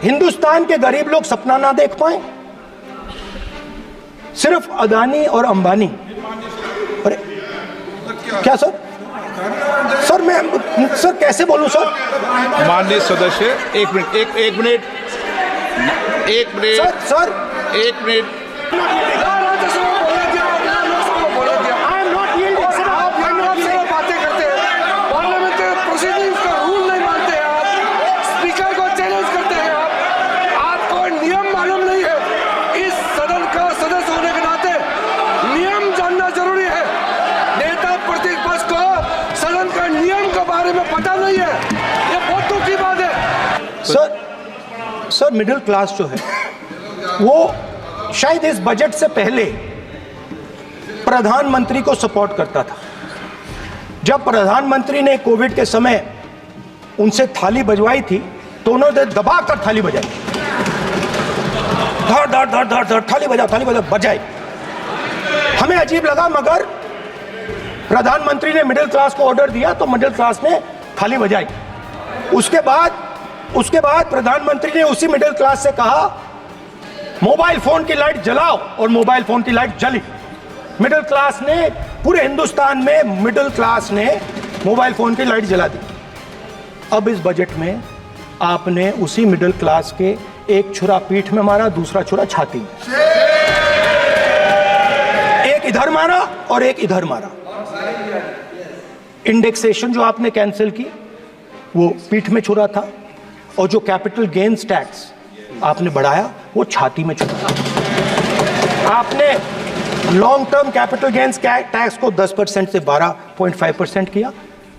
हिंदुस्तान के गरीब लोग सपना ना देख पाए? सिर्फ अदानी और अंबानी। अरे क्या सर? सर मैं सर कैसे बोलूं सर? माननीय सदस्य एक मिनट सर एक मिनट पता नहीं है, ये बहुत दुख की बात है। सर मिडिल क्लास जो है वो शायद इस बजट से पहले प्रधानमंत्री को सपोर्ट करता था। जब प्रधानमंत्री ने कोविड के समय उनसे थाली बजवाई थी तो उन्होंने दबाकर थाली बजाई, धड़ धड़ धड़ धड़ धड़ थाली बजा बजाई। हमें अजीब लगा, मगर प्रधानमंत्री ने मिडिल क्लास को ऑर्डर दिया तो मिडिल क्लास ने थाली बजाई। उसके बाद प्रधानमंत्री ने उसी मिडिल क्लास से कहा मोबाइल फोन की लाइट जलाओ, और मोबाइल फोन की लाइट जली। मिडिल क्लास ने, पूरे हिंदुस्तान में मिडिल क्लास ने मोबाइल फोन की लाइट जला दी। अब इस बजट में आपने उसी मिडिल क्लास के एक छुरा पीठ में मारा, दूसरा छुरा छाती में, एक इधर मारा और एक इधर मारा। इंडेक्सेशन जो आपने कैंसिल की वो पीठ में छुरा था, और जो कैपिटल गेन्स टैक्स आपने बढ़ाया वो छाती में छुरा। आपने long term capital gains tax को 10% से 12.5% किया,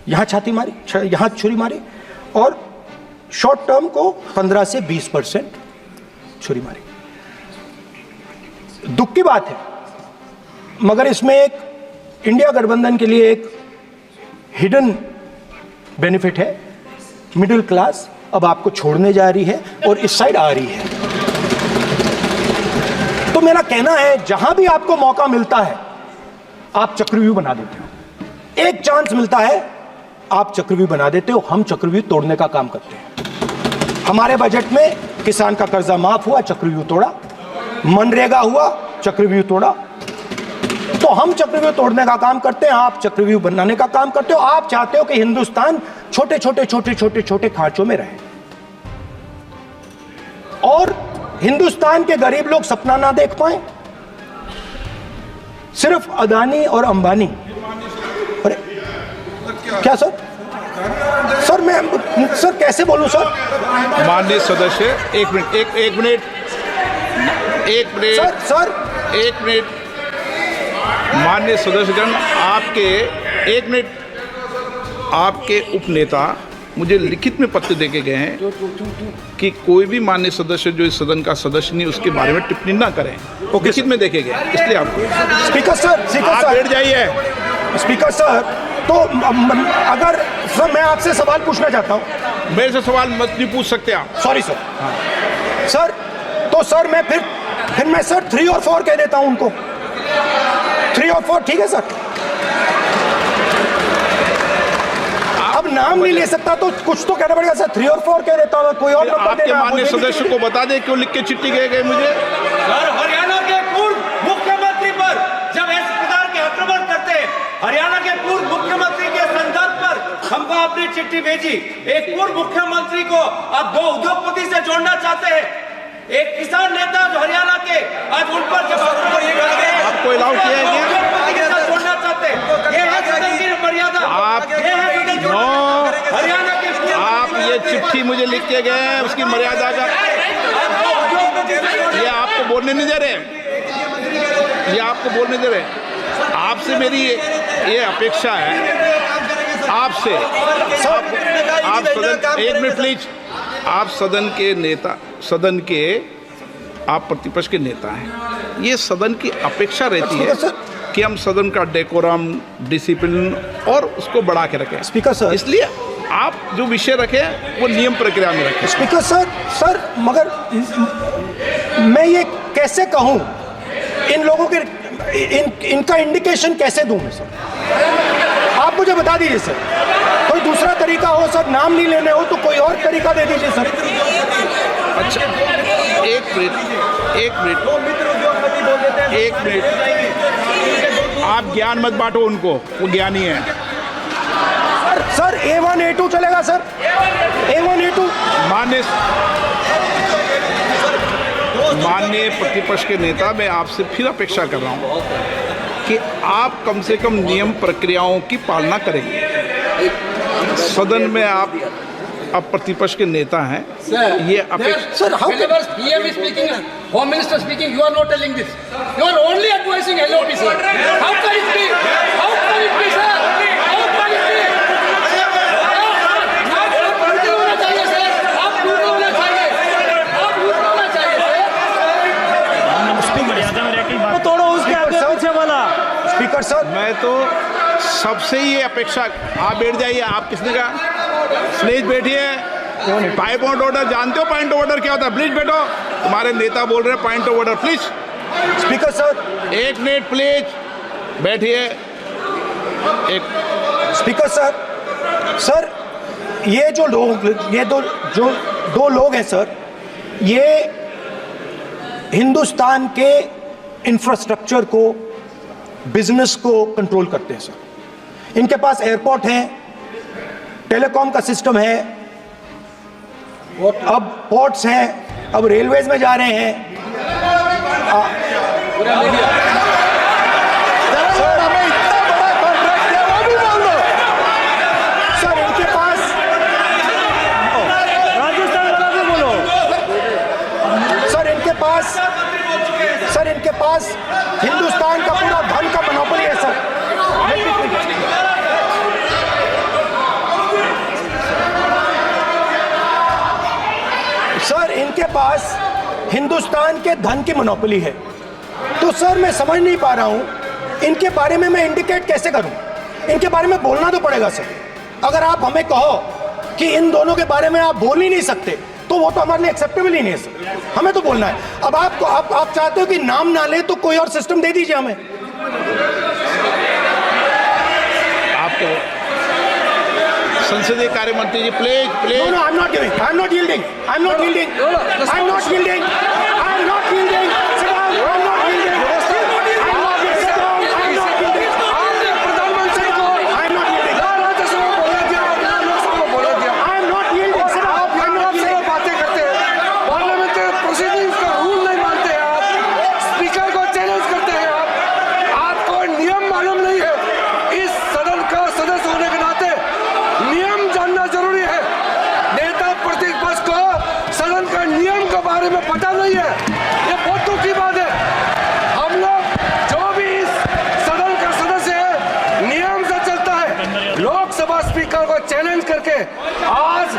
यहां छाती मारी, यहां छुरी मारी, और शॉर्ट टर्म को 15 से 20% छुरी मारी। दुख की बात है, मगर इसमें एक इंडिया गठबंधन के लिए एक हिडन बेनिफिट है। मिडिल क्लास अब आपको छोड़ने जा रही है और इस साइड आ रही है। तो मेरा कहना है, जहां भी आपको मौका मिलता है आप चक्रव्यूह बना देते हो। एक चांस मिलता है आप चक्रव्यूह बना देते हो। हम चक्रव्यूह तोड़ने का काम करते हैं। हमारे बजट में किसान का कर्जा माफ हुआ, चक्रव्यूह तोड़ा। मनरेगा हुआ, चक्रव्यूह तोड़ा। तो हम चक्रव्यूह तोड़ने का काम करते हैं, आप चक्रव्यूह बनाने का काम करते हो। आप चाहते हो कि हिंदुस्तान छोटे छोटे खांचों में रहे, और हिंदुस्तान के गरीब लोग सपना ना देख पाए? सिर्फ अदानी और अंबानी। अरे क्या सर? सर मैं सर कैसे बोलूं सर? माननीय सदस्य एक मिनट माननीय सदस्यगण, आपके उपनेता मुझे लिखित में पत्र देके गए हैं कि कोई भी माननीय सदस्य जो इस सदन का सदस्य नहीं उसके बारे में टिप्पणी ना करें। तो लिखित में देखे गए, इसलिए आपको स्पीकर सर आप बैठ जाइए। स्पीकर सर, तो अगर सर मैं आपसे सवाल पूछना चाहता हूं। मेरे से सवाल मत नहीं पूछ सकते आप। Sorry sir. सर तो सर मैं फिर मैं सर 3 और 4 कह देता हूं उनको। 3 और 4 ठीक है सर? अब नाम नहीं ले सकता तो कुछ तो कहना पड़ेगा सर। 3 और 4 कह देता हूं, कोई और नंबर आपके देना। माननीय सदस्य को बता दें क्यों लिख के चिट्ठी गए मुझे। सर, हरियाणा के पूर्व मुख्यमंत्री पर जब इस प्रकार के आक्रमण करते हैं, हरियाणा के पूर्व मुख्यमंत्री के संदर्भ पर हमको आपने चिट्ठी भेजी। एक पूर्व मुख्यमंत्री को आप 2 उद्योगपति से जोड़ना चाहते हैं, एक किसान नेता जो हरियाणा के, आज उन पर जब आपको अलाउ किया है क्या? जोड़ना चाहते हैं, ये है सदन की मर्यादा। हरियाणा के आप ये चिट्ठी मुझे लिख के गए हैं, उसकी मर्यादा का ये आपको बोलने नहीं दे रहे, ये आपको बोलने दे रहे। आपसे मेरी ये अपेक्षा है, आपसे आप सदन, एक मिनट प्लीज, आप सदन के नेता, सदन के आप प्रतिपक्ष के नेता हैं। ये सदन की अपेक्षा रहती है कि हम सदन का डेकोरम, डिसिप्लिन और उसको बढ़ा के रखें। स्पीकर सर, इसलिए आप जो विषय रखें वो नियम प्रक्रिया में रखें। स्पीकर सर मगर मैं ये कैसे कहूं, इन लोगों के इनका इंडिकेशन कैसे दूं मैं सर? आप मुझे बता दीजिए सर, कोई दूसरा तरीका हो सर, नाम नहीं लेने हो तो कोई और तरीका दे दीजिए सर। एक मिनट, आप ज्ञान मत बांटो उनको, वो ज्ञानी है। सर A1 A2 चलेगा सर, A1 A2। माननीय प्रतिपक्ष के नेता, मैं आपसे फिर अपेक्षा कर रहा हूं कि आप कम से कम नियम प्रक्रियाओं की पालना करेंगे। सदन में आप अब प्रतिपक्ष के नेता हैं, ये अपेक्षा। Sir, whenever PM is speaking, Home Minister speaking, you are not telling this. You are only advising LOP, sir. How can it be? How can it be, sir? How can it be? आप झूठे होना चाहिए, sir. आप झूठे होना चाहिए. आप झूठे होना चाहिए, sir. तोड़ो उसके आगे पीछे वाला। स्पीकर सर, मैं तो सबसे ये अपेक्षा, आप बैठ जाइए। आप किसने कहा? प्लीज बैठिए। पॉइंट ऑफ ऑर्डर जानते हो? पॉइंट ऑफ ऑर्डर क्या होता है? प्लीज बैठो। तुम्हारे नेता बोल रहे हैं point of order, please. Speaker sir, एक मिनट प्लीज, बैठिए। एक स्पीकर सर, सर ये जो दो लोग हैं सर, ये हिंदुस्तान के इंफ्रास्ट्रक्चर को, बिजनेस को कंट्रोल करते हैं सर। इनके पास एयरपोर्ट है, टेलीकॉम का सिस्टम है, अब पोर्ट्स हैं, अब रेलवेज में जा रहे हैं। सर हमें इतना बड़ा कॉन्ट्रैक्ट दिया, वो भी बोल दो। सर इनके पास, राजस्थान का भी बोलो। सर इनके पास हिंदुस्तान का पूरा धन का मोनोपोली है सर। सर इनके पास हिंदुस्तान के धन की मोनोपोली है। तो सर मैं समझ नहीं पा रहा हूं इनके बारे में मैं इंडिकेट कैसे करूं। इनके बारे में बोलना तो पड़ेगा सर। अगर आप हमें कहो कि इन दोनों के बारे में आप बोल ही नहीं सकते तो वो तो हमारे लिए एक्सेप्टेबल ही नहीं है सर। हमें तो बोलना है। अब आप चाहते हो कि नाम ना ले तो कोई और सिस्टम दे दीजिए हमें। आपको संसदीय कार्य मंत्री जी, please please. No, I'm not giving. I'm not yielding. I'm not yielding. I'm not yielding. I'm not yielding. Sit down. I'm not yielding. I'm not yielding. Sit down. I'm not yielding. आपने प्रधानमंत्री को I'm not yielding. Rajya Sabha में बोला दिया, आपने लोकसभा में बोला दिया। I'm not yielding. Sit down. आप I'm not सिर्फ yielding. बातें करते हैं, पार्लियामेंट्री प्रोसीडिंग्स का रूल नहीं मानते हैं आप, स्पीकर को चैलेंज करते हैं आप। आपको नियम मालूम नहीं है। इस सदन का सदस्य होने के नाते नियम जानना जरूरी है। नेता प्रतिपक्ष को सदन का नियम के बारे में पता नहीं है, ये बहुत दुख की बात है। हम लोग जो भी इस सदन का सदस्य है नियम से चलता है। लोकसभा स्पीकर को चैलेंज करके आज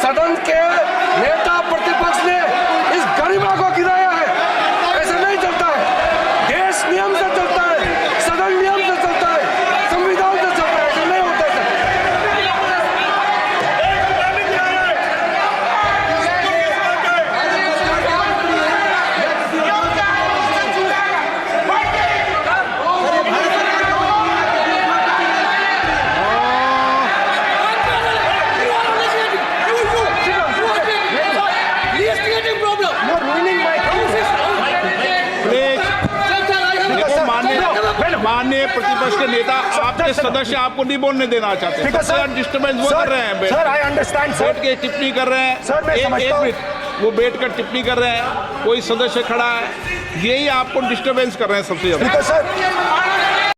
सदन के नेता प्रतिपक्ष ने इस गरिमा को गिराया है। ऐसा नहीं चलता है। देश नियम से चलता है, सदन नियम से चलता है, संविधान से चलता है। ऐसा नहीं होता है। You're ruining my माननीय प्रतिपक्ष के नेता, आपके सदस्य आपको नहीं बोलने देना चाहते। डिस्टर्बेंस वो कर रहे हैं। Sir, I understand, sir. बैठ के टिप्पणी कर रहे हैं। सर, मैं समझता हूं। एक मिनट, वो बैठ कर टिप्पणी कर रहे हैं, कोई सदस्य खड़ा है, यही आपको डिस्टर्बेंस कर रहे हैं सबसे ज्यादा। Speaker sir,